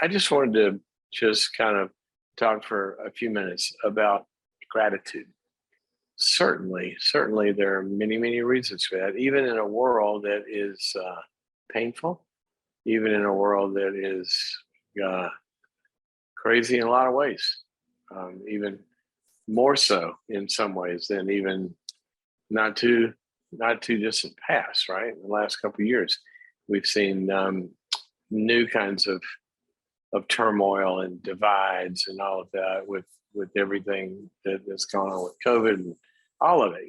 I just wanted to just kind of talk for a few minutes about gratitude. Certainly, there are many, many reasons for that. Even in a world that is painful, even in a world that is uh, crazy in a lot of ways, even more so in some ways than even not too not too distant past. Right, in the last couple of years, we've seen new kinds of turmoil and divides and all of that with everything that's going on with COVID and all of it.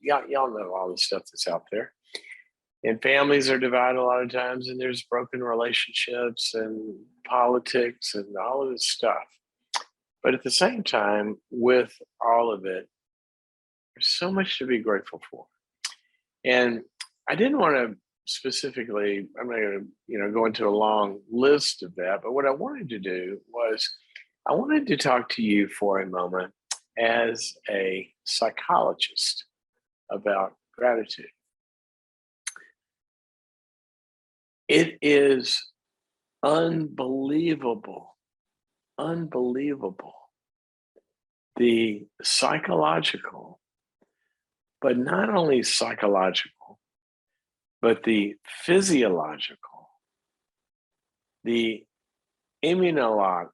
Y'all know all the stuff that's out there. And families are divided a lot of times, and there's broken relationships and politics and all of this stuff. But at the same time, with all of it, there's so much to be grateful for. And I didn't want to specifically, I'm not going to, go into a long list of that, but what I wanted to do was I wanted to talk to you for a moment as a psychologist about gratitude. It is unbelievable, the psychological, but not only psychological, but the physiological, the immunological,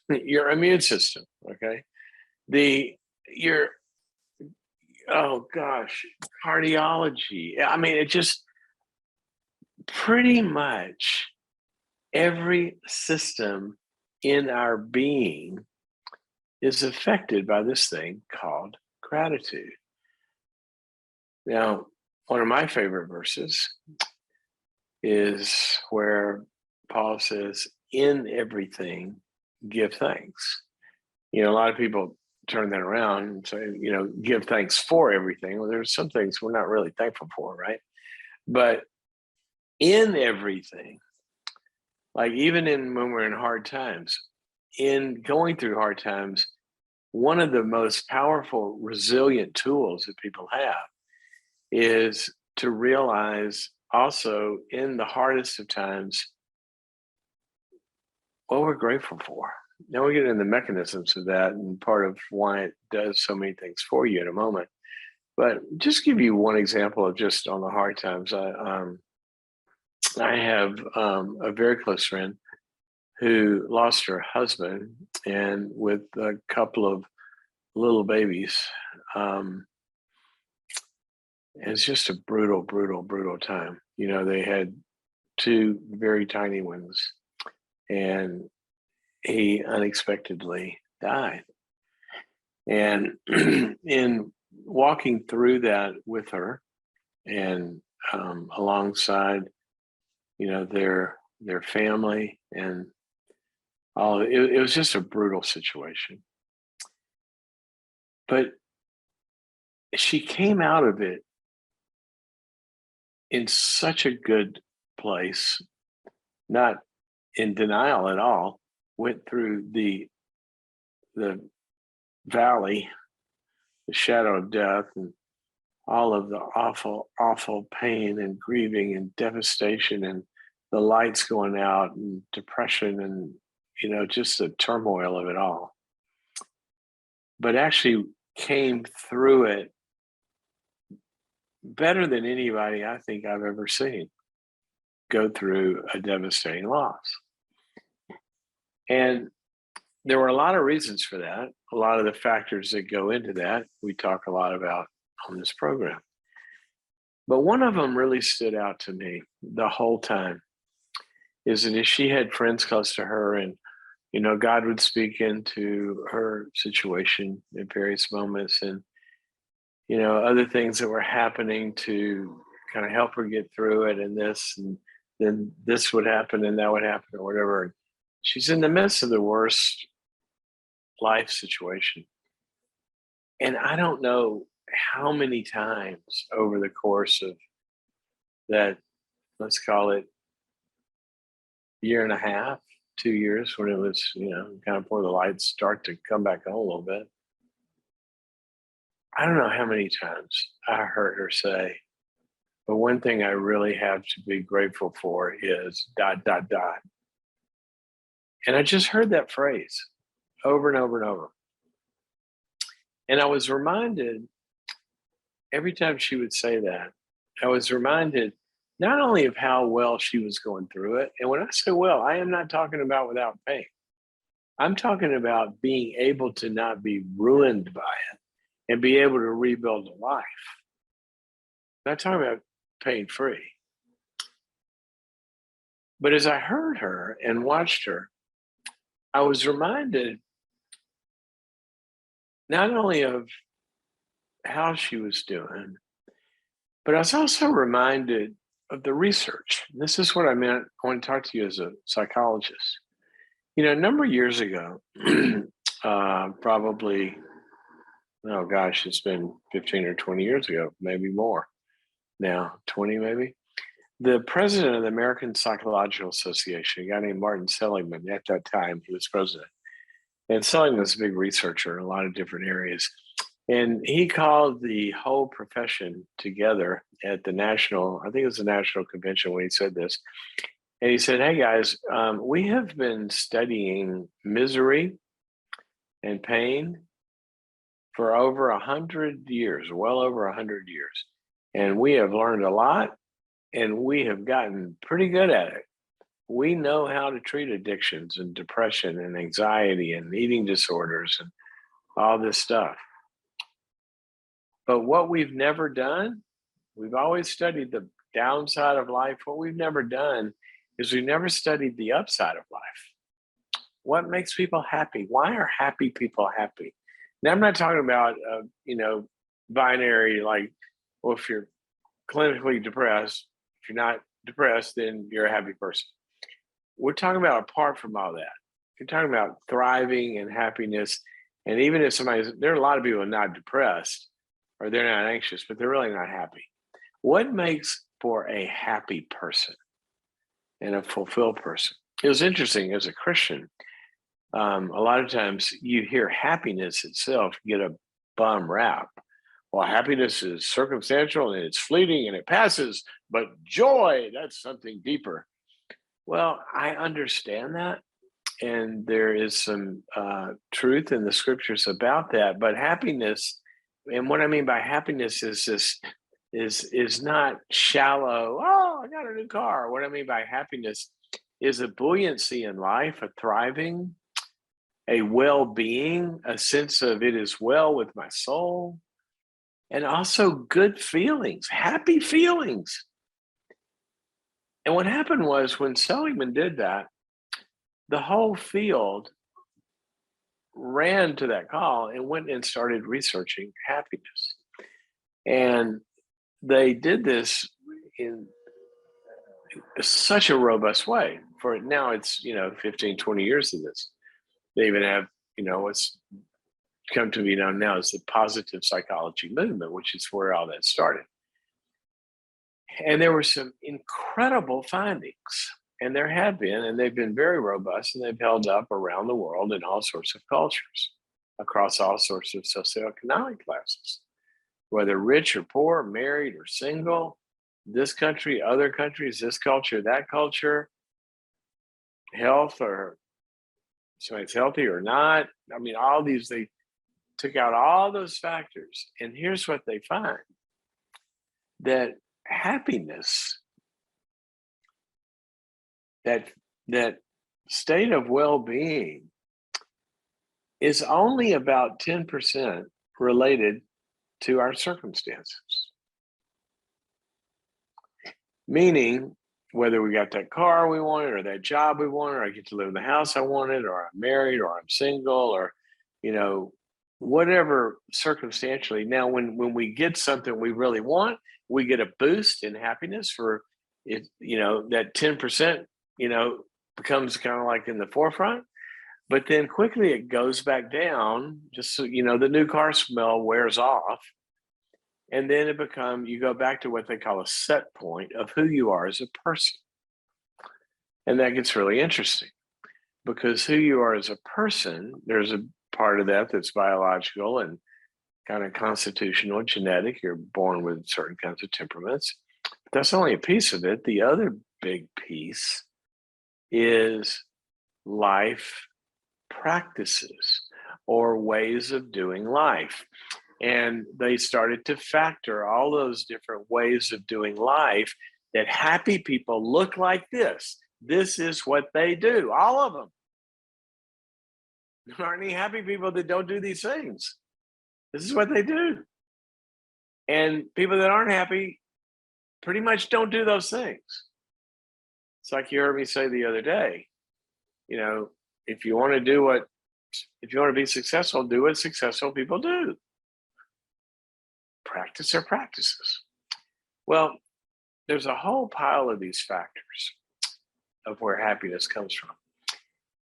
your immune system, okay? Your, oh gosh, cardiology. I mean, it just pretty much every system in our being is affected by this thing called gratitude. Now, one of my favorite verses is where Paul says, in everything, give thanks. A lot of people turn that around and say, give thanks for everything. Well, there's some things we're not really thankful for, right? But in everything, like even when we're in hard times, in going through hard times, one of the most powerful, resilient tools that people have is to realize also in the hardest of times what we're grateful for. Now we get into the mechanisms of that and part of why it does so many things for you in a moment. But just give you one example of just on the hard times. I have a very close friend who lost her husband, and with a couple of little babies. It's just a brutal time. They had two very tiny ones, and he unexpectedly died. And in walking through that with her and alongside, their family and all, it was just a brutal situation. But she came out of it in such a good place, not in denial at all, went through the valley, the shadow of death, and all of the awful pain and grieving and devastation and the lights going out and depression and, just the turmoil of it all. But actually came through it better than anybody I think I've ever seen go through a devastating loss. And there were a lot of reasons for that, a lot of the factors that go into that we talk a lot about on this program. But one of them really stood out to me the whole time, is that if she had friends close to her and, God would speak into her situation at various moments and, other things that were happening to kind of help her get through it, and then this would happen and that would happen or whatever. She's in the midst of the worst life situation. And I don't know how many times over the course of that, let's call it year and a half, 2 years, when it was, kind of before the lights start to come back on a little bit. I don't know how many times I heard her say, But one thing I really have to be grateful for is ... And I just heard that phrase over and over and over. And I was reminded every time she would say that, I was reminded not only of how well she was going through it. And when I say well, I am not talking about without pain. I'm talking about being able to not be ruined by it and be able to rebuild a life. I'm not talking about pain free. But as I heard her and watched her, I was reminded not only of how she was doing, but I was also reminded of the research. This is what I meant. I want to talk to you as a psychologist. You know, a number of years ago, probably, oh gosh, it's been 15 or 20 years ago, maybe more now, 20 maybe. The president of the American Psychological Association, a guy named Martin Seligman, at that time, he was president. And Seligman was a big researcher in a lot of different areas. And he called the whole profession together at the national, I think it was the national convention when he said this. And he said, hey guys, we have been studying misery and pain for over 100 years, well over 100 years. And we have learned a lot and we have gotten pretty good at it. We know how to treat addictions and depression and anxiety and eating disorders and all this stuff. But what we've never done, we've always studied the downside of life. What we've never done is we've never studied the upside of life. What makes people happy? Why are happy people happy? Now, I'm not talking about, binary, like, well, if you're clinically depressed, if you're not depressed, then you're a happy person. We're talking about apart from all that. You're talking about thriving and happiness. And even if there are a lot of people not depressed or they're not anxious, but they're really not happy. What makes for a happy person and a fulfilled person? It was interesting as a Christian. A lot of times you hear happiness itself get a bum rap. Well, happiness is circumstantial and it's fleeting and it passes, but joy, that's something deeper. Well, I understand that. And there is some truth in the scriptures about that. But happiness, and what I mean by happiness is not shallow, oh, I got a new car. What I mean by happiness is a buoyancy in life, a thriving, a well-being, a sense of it is well with my soul, and also good feelings, happy feelings. And what happened was when Seligman did that, the whole field ran to that call and went and started researching happiness. And they did this in such a robust way. For now, it's 15, 20 years of this. They even have what's come to be known now as the positive psychology movement, which is where all that started. And there were some incredible findings, and there have been, and they've been very robust, and they've held up around the world in all sorts of cultures, across all sorts of socioeconomic classes, whether rich or poor, married or single, this country, other countries, this culture, that culture, health, or somebody's healthy or not. I mean, all these, they took out all those factors. And here's what they find: that happiness, that state of well-being, is only about 10% related to our circumstances. Meaning, whether we got that car we wanted, or that job we wanted, or I get to live in the house I wanted, or I'm married, or I'm single, or whatever circumstantially. Now, when we get something we really want, we get a boost in happiness for it. That 10%, becomes kind of like in the forefront, but then quickly it goes back down. Just so the new car smell wears off, and then you go back to what they call a set point of who you are as a person. And that gets really interesting, because who you are as a person, there's a part of that that's biological and kind of constitutional, genetic. You're born with certain kinds of temperaments. That's only a piece of it. The other big piece is life practices or ways of doing life. And they started to factor all those different ways of doing life, that happy people look like this. This is what they do, all of them. There aren't any happy people that don't do these things. This is what they do. And people that aren't happy pretty much don't do those things. It's like you heard me say the other day, if you want to be successful, do what successful people do. Practice their practices. Well, there's a whole pile of these factors of where happiness comes from.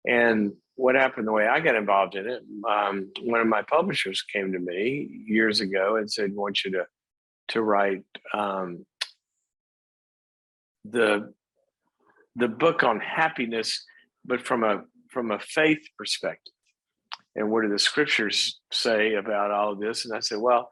And what happened, the way I got involved in it, one of my publishers came to me years ago and said, "I want you to write the book on happiness, but from a faith perspective. And what do the scriptures say about all of this?" And I said, "Well,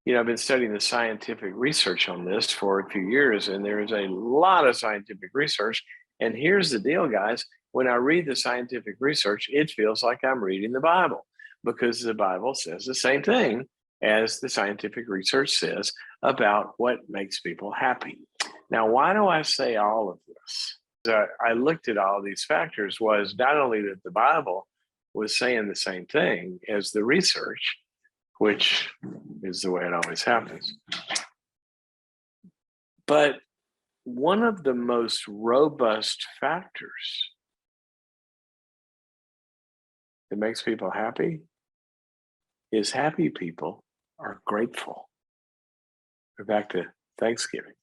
I've been studying the scientific research on this for a few years, and there's a lot of scientific research. And here's the deal, guys. When I read the scientific research, it feels like I'm reading the Bible, because the Bible says the same thing as the scientific research says about what makes people happy." Now, why do I say all of this? I looked at all of these factors, was not only that the Bible was saying the same thing as the research, which is the way it always happens, but one of the most robust factors that makes people happy is happy people are grateful. We're back to Thanksgiving.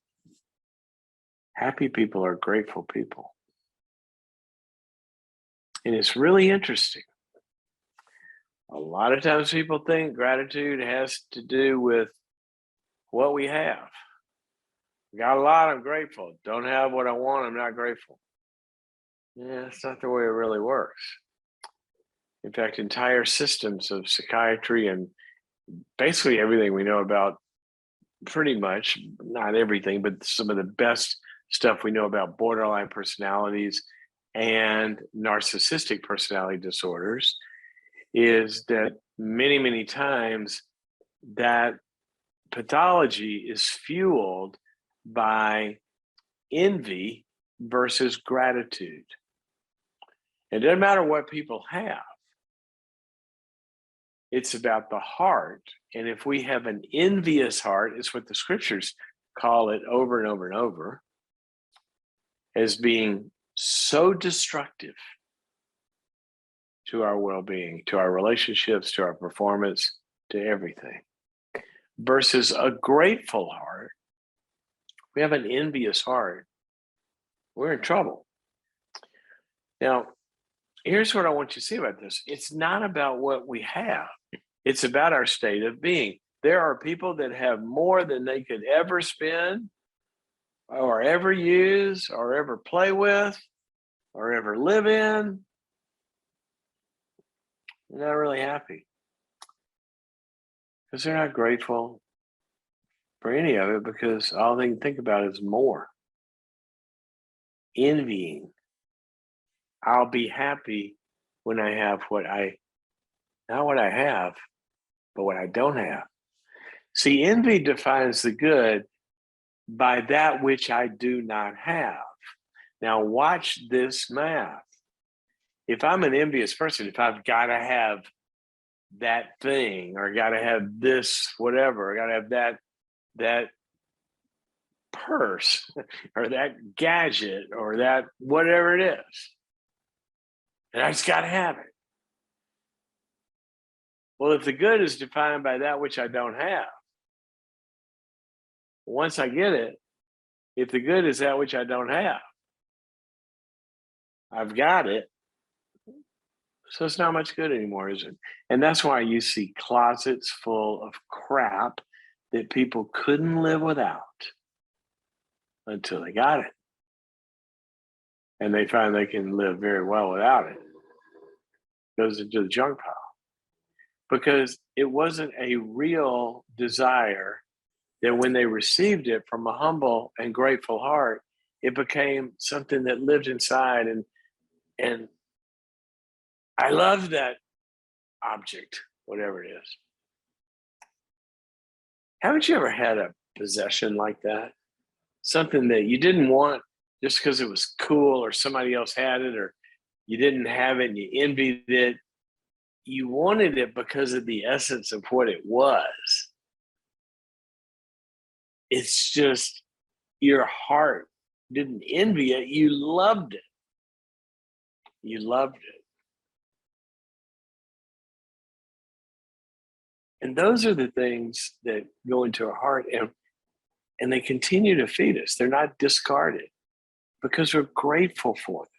Happy people are grateful people. And it's really interesting. A lot of times people think gratitude has to do with what we have. Got a lot, I'm grateful. Don't have what I want, I'm not grateful. Yeah, that's not the way it really works. In fact, entire systems of psychiatry and basically everything we know about, pretty much, not everything, but some of the best stuff we know about borderline personalities and narcissistic personality disorders, is that many, many times that pathology is fueled by envy versus gratitude. It doesn't matter what people have. It's about the heart. And if we have an envious heart, it's what the scriptures call it over and over and over, as being so destructive to our well-being, to our relationships, to our performance, to everything. Versus a grateful heart. We have an envious heart, we're in trouble. Now, here's what I want you to see about this. It's not about what we have. It's about our state of being. There are people that have more than they could ever spend or ever use or ever play with or ever live in. They're not really happy because they're not grateful for any of it, because all they can think about is more. Envying. I'll be happy when I have not what I have, but what I don't have. See, envy defines the good by that which I do not have. Now watch this math. If I'm an envious person, if I've got to have that thing, or got to have this, whatever, I got to have that purse or that gadget or that whatever it is, and I just got to have it. Well, if the good is defined by that which I don't have, once I get it, if the good is that which I don't have, I've got it. So it's not much good anymore, is it? And that's why you see closets full of crap that people couldn't live without until they got it. And they find they can live very well without it. It goes into the junk pile. Because it wasn't a real desire that when they received it from a humble and grateful heart, it became something that lived inside. And I love that object, whatever it is. Haven't you ever had a possession like that? Something that you didn't want just because it was cool or somebody else had it, or you didn't have it and you envied it. You wanted it because of the essence of what it was. It's just your heart didn't envy it. You loved it. You loved it. And those are the things that go into our heart, and they continue to feed us. They're not discarded because we're grateful for them.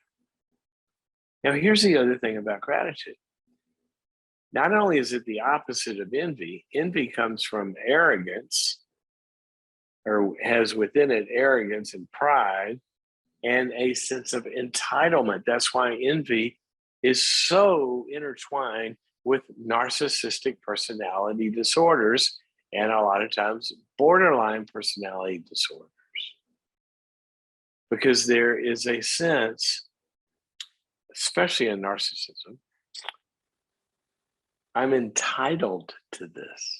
Now, here's the other thing about gratitude. Not only is it the opposite of envy, envy comes from arrogance, or has within it arrogance and pride and a sense of entitlement. That's why envy is so intertwined with narcissistic personality disorders and a lot of times borderline personality disorders. Because there is a sense, especially in narcissism, I'm entitled to this.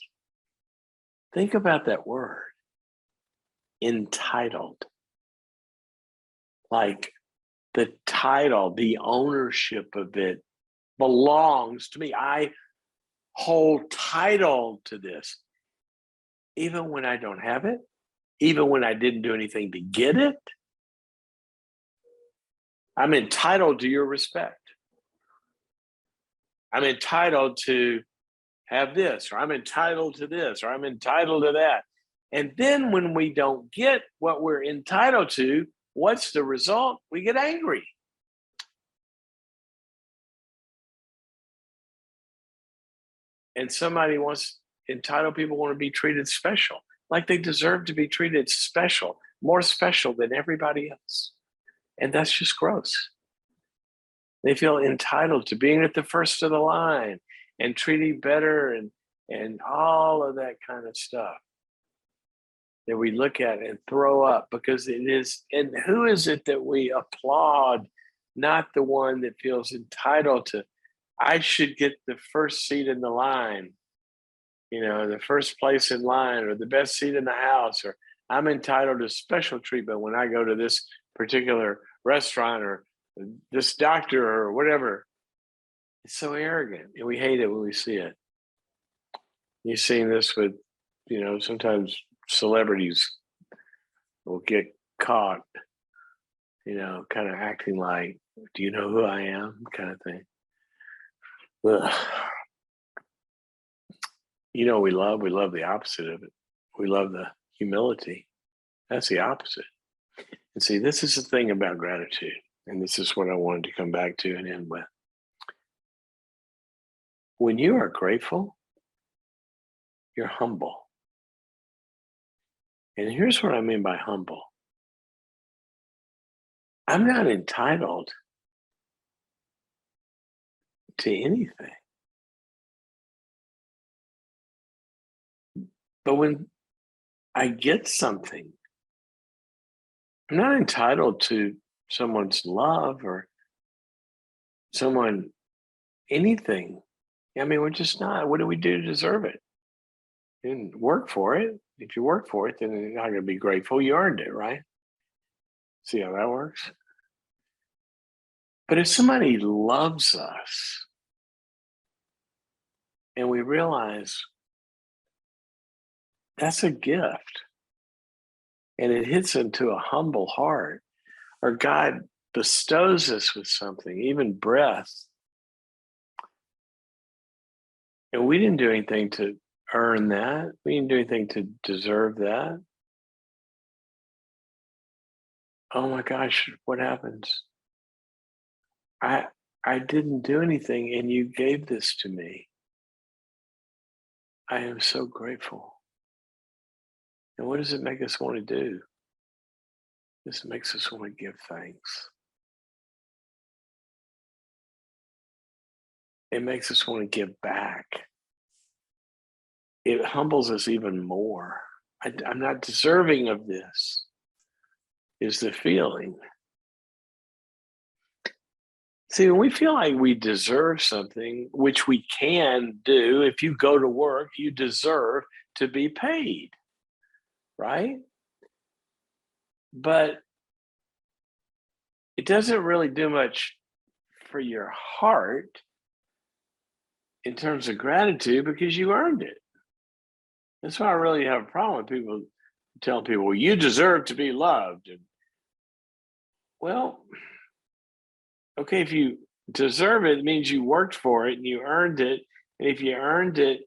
Think about that word, entitled. Like the title, the ownership of it belongs to me. I hold title to this. Even when I don't have it, even when I didn't do anything to get it, I'm entitled to your respect. I'm entitled to have this, or I'm entitled to this, or I'm entitled to that. And then when we don't get what we're entitled to, what's the result? We get angry. And entitled people want to be treated special, like they deserve to be treated special, more special than everybody else. And that's just gross. They feel entitled to being at the first of the line and treating better and all of that kind of stuff that we look at and throw up, because it is, and who is it that we applaud? Not the one that feels entitled to, I should get the first seat in the line, the first place in line, or the best seat in the house, or I'm entitled to special treatment when I go to this particular restaurant or this doctor or whatever. It's so arrogant, and we hate it when we see it. You've seen this with, sometimes celebrities will get caught, kind of acting like, do you know who I am? Kind of thing. Ugh. We love the opposite of it. We love the humility. That's the opposite. And see, this is the thing about gratitude. And this is what I wanted to come back to and end with. When you are grateful, you're humble. And here's what I mean by humble. I'm not entitled to anything. But when I get something, I'm not entitled to someone's love or anything. I mean, we're just not. What do we do to deserve it? You didn't work for it. If you work for it, then you're not going to be grateful. You earned it, right? See how that works? But if somebody loves us and we realize that's a gift, and it hits into a humble heart, or God bestows us with something, even breath, and we didn't do anything to earn that. We didn't do anything to deserve that. Oh my gosh, what happens? I didn't do anything, and you gave this to me. I am so grateful. And what does it make us want to do? This makes us want to give thanks. It makes us want to give back. It humbles us even more. I'm not deserving of this, is the feeling. See, when we feel like we deserve something, which we can do, if you go to work, you deserve to be paid, right? But it doesn't really do much for your heart in terms of gratitude because you earned it. That's why I really have a problem with people telling people, well, you deserve to be loved. And, well, okay, if you deserve it, it means you worked for it and you earned it. And if you earned it,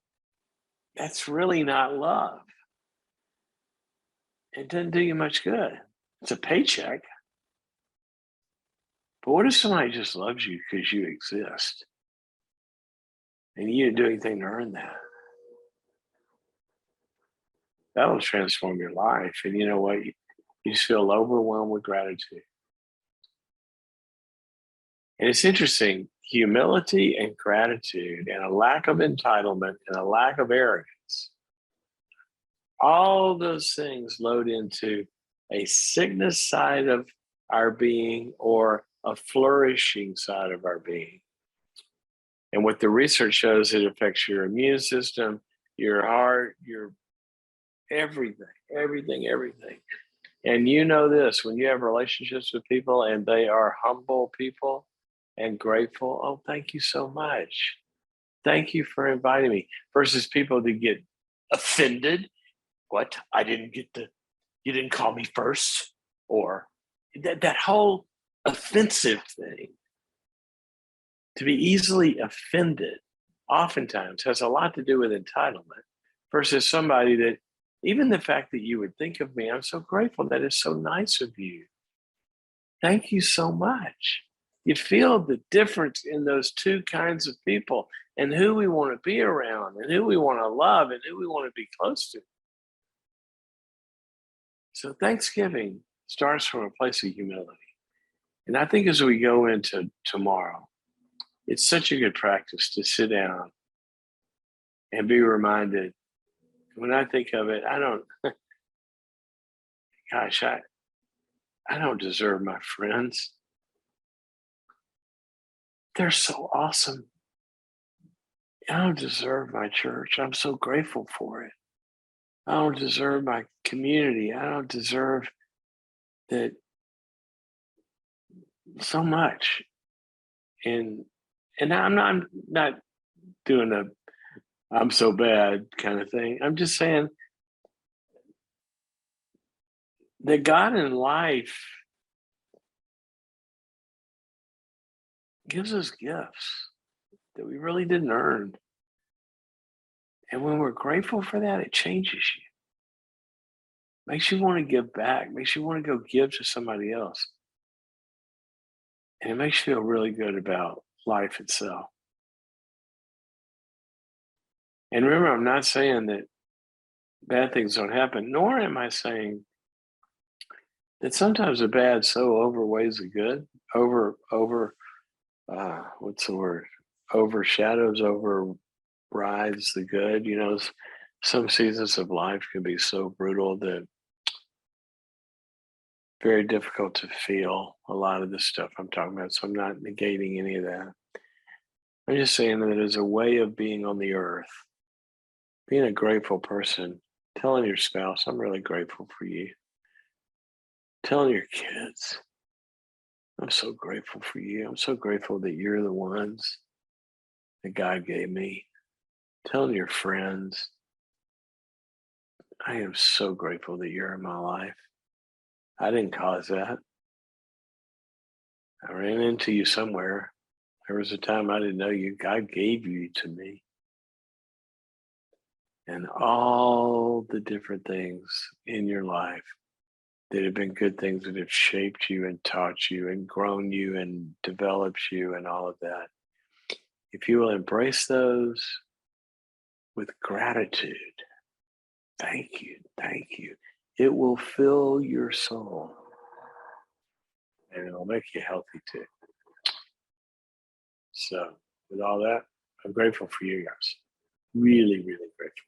that's really not love. It doesn't do you much good. It's a paycheck. But what if somebody just loves you because you exist and you didn't do anything to earn that? That'll transform your life. And you know what? You just feel overwhelmed with gratitude. And it's interesting, humility and gratitude and a lack of entitlement and a lack of arrogance, all those things load into a sickness side of our being or a flourishing side of our being. And what the research shows, it affects your immune system, your heart, your everything. And you know this, when you have relationships with people and they are humble people and grateful, oh, thank you so much. Thank you for inviting me. Versus people that get offended. What? You didn't call me first? Or that whole offensive thing. To be easily offended oftentimes has a lot to do with entitlement versus somebody that, even the fact that you would think of me, I'm so grateful. That is so nice of you. Thank you so much. You feel the difference in those two kinds of people and who we want to be around and who we want to love and who we want to be close to. So Thanksgiving starts from a place of humility. And I think as we go into tomorrow, it's such a good practice to sit down and be reminded. When I think of it, I don't deserve my friends. They're so awesome. I don't deserve my church. I'm so grateful for it. I don't deserve my community. I don't deserve that so much. And I'm not doing a I'm so bad kind of thing. I'm just saying that God in life gives us gifts that we really didn't earn. And when we're grateful for that, it changes you. Makes you want to give back, makes you want to go give to somebody else. And it makes you feel really good about life itself. And remember, I'm not saying that bad things don't happen, nor am I saying that sometimes the bad so overweighs the good, what's the word? Overshadows, overrides the good. You know, some seasons of life can be so brutal that very difficult to feel a lot of the stuff I'm talking about. So I'm not negating any of that. I'm just saying that as a way of being on the earth, being a grateful person, telling your spouse, I'm really grateful for you. Telling your kids, I'm so grateful for you. I'm so grateful that you're the ones that God gave me. Telling your friends, I am so grateful that you're in my life. I didn't cause that. I ran into you somewhere. There was a time I didn't know you. God gave you to me. And all the different things in your life that have been good things that have shaped you and taught you and grown you and developed you and all of that. If you will embrace those with gratitude, thank you. It will fill your soul and it'll make you healthy too. So with all that, I'm grateful for you guys. Really, really grateful.